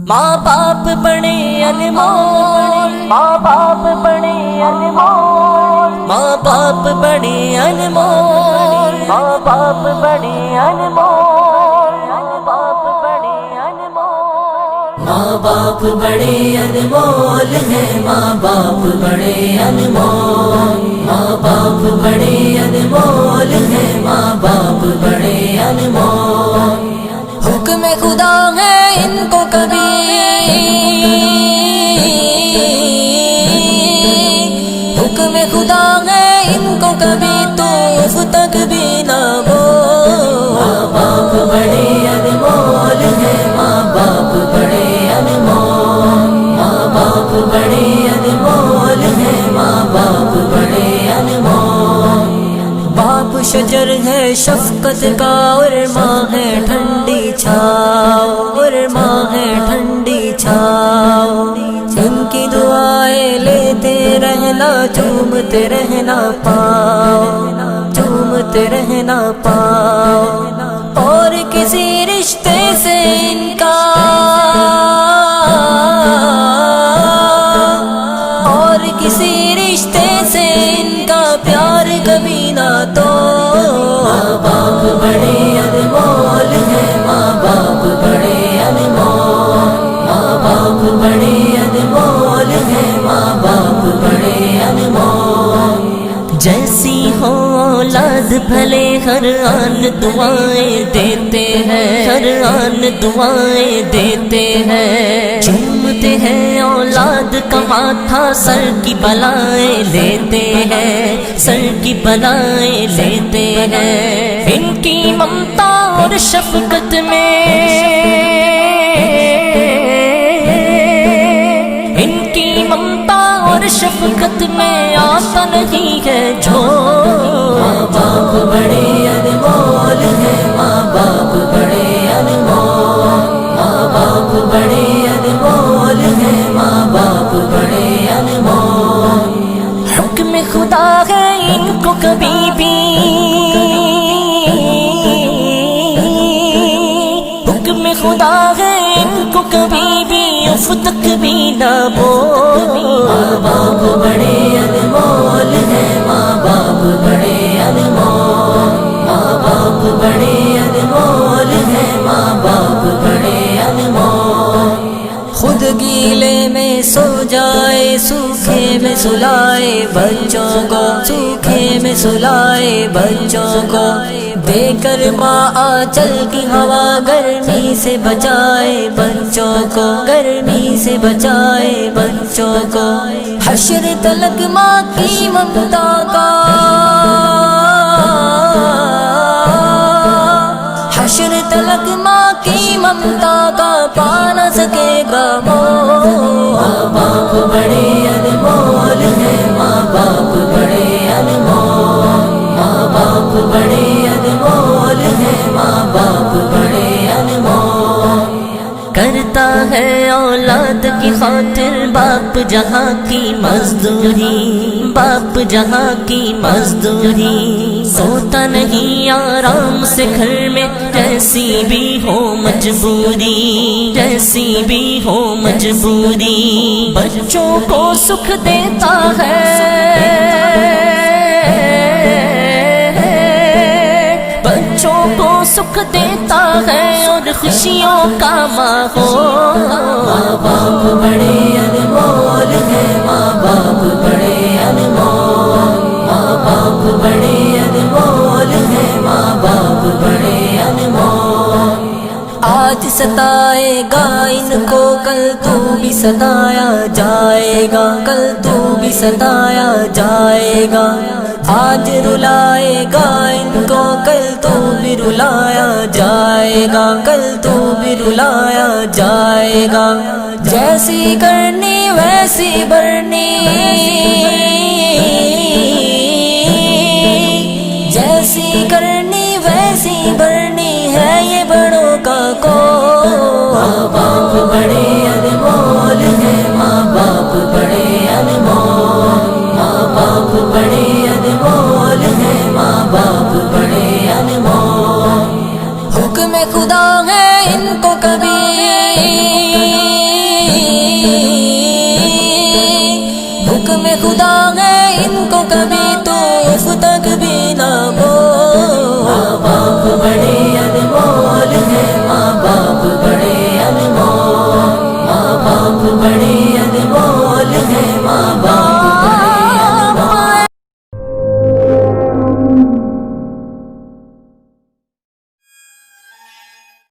ماں باپ بڑے انمول، ماں باپ بڑے انمول، ماں باپ بڑے انمول، ماں باپ بڑے انمول، ماں باپ بڑے انمول، ماں باپ بڑے انمول ہیں، ماں باپ بڑے انمول، ماں باپ بڑے انمول ہیں، ماں باپ بڑے انمول۔ حکم خدا ہے ان کو کبھی حکم خدا ہے ان کو کبھی تو اف تک بھی نہ ہو۔ ماں باپ بڑے انمول ہیں، ماں باپ بڑے انمول، ماں باپ بڑے انمول ہیں، ماں باپ بڑے انمول۔ باپ شجر ہے شفقت کا اور ماں ہے ٹھنڈی چھاؤ، اور ماں ہے ٹھنڈی چھاؤ۔ ان کی دعائیں لیتے رہنا، چومتے رہنا پاؤ، چومتے رہنا پاؤ۔ اور کسی رشتے سے ان کا، اور کسی رشتے سے ان کا پیار کبھی نہ تو۔ ماں باپ بڑے انمول ہیں، ماں باپ بڑے انمول، ماں باپ بڑے انمول ہیں، ماں باپ بڑے انمول۔ جیسی ہو اولاد بھلے ہر آن دعائیں دیتے ہیں، ہر آن دعائیں دیتے ہیں۔ چومتے ہیں اولاد کا ماتھا، سر کی بلائیں لیتے ہیں، سر کی بلائیں لیتے ہیں۔ ان کی ممتا اور شفقت میں، ان کی ممتا اور شفقت میں آتا نہیں ہے جو۔ ماں باپ بڑے انمول ہیں، ماں باپ بڑے انمول، ماں باپ بڑے انمول ہیں، ماں باپ بڑے انمول۔ حکم خدا ہے ان کو کبھی بھی، حکم خدا ہے ان کو کبھی بھی اف تک بھی نہ بو۔ ماں باپ بڑے انمول ہیں، ماں باپ بڑے انمول، ماں باپ بڑے انمول ہیں، ماں باپ بڑے انمول۔ خود گیلے میں سو جائے، سوکھے میں سلائے بچوں کو، سوکھے میں سلائے بچوں کو۔ دے کر ماں آنچل کی ہوا، گرمی سے بچائے بچوں کو، گرمی سے بچائے بچوں کو۔ حشر تلک ماں کی ممتا کا، حشر تلک ماں کی ممتا کا پا نہ سکے گا موہ۔ ماں باپ بڑے انمول ہیں، ماں باپ بڑے انمول، ماں باپ بڑے انمول ہیں، ماں باپ بڑے انمول۔ کرتا ہے اولاد کی خاطر باپ جہاں کی مزدوری، باپ جہاں کی مزدوری۔ سوتا نہیں آرام سے گھر میں، جیسی بھی ہو مجبوری، جیسی بھی ہو مجبوری۔ بچوں کو سکھ دیتا ہے، بچوں کو سکھ دیتا ہے اور خوشیوں کا ماحول۔ ماں باپ بڑے انمول ہیں، ماں باپ بڑے انمول، ماں باپ بڑے انمول ہیں، ماں باپ بڑے انمول۔ آج ستائے گا ان کو، کل تو بھی ستایا جائے گا، کل تو بھی ستایا جائے گا۔ آج رلائے گا ان کو، کل تو بھی رلایا جائے گا، کل تو بھی رلایا جائے گا۔ جیسی کرنی ویسی برنی، جیسی کرنی ویسی برنی ہے یہ بڑوں کا کو۔ ماں باپ بڑے انمول ہیں، ماں باپ بڑے انمول، ماں باپ بڑے انمول ہیں، ماں باپ بڑے انمول۔ حکم خدا ہے ان کو کبھی میں خدا ہے ان کو کبھی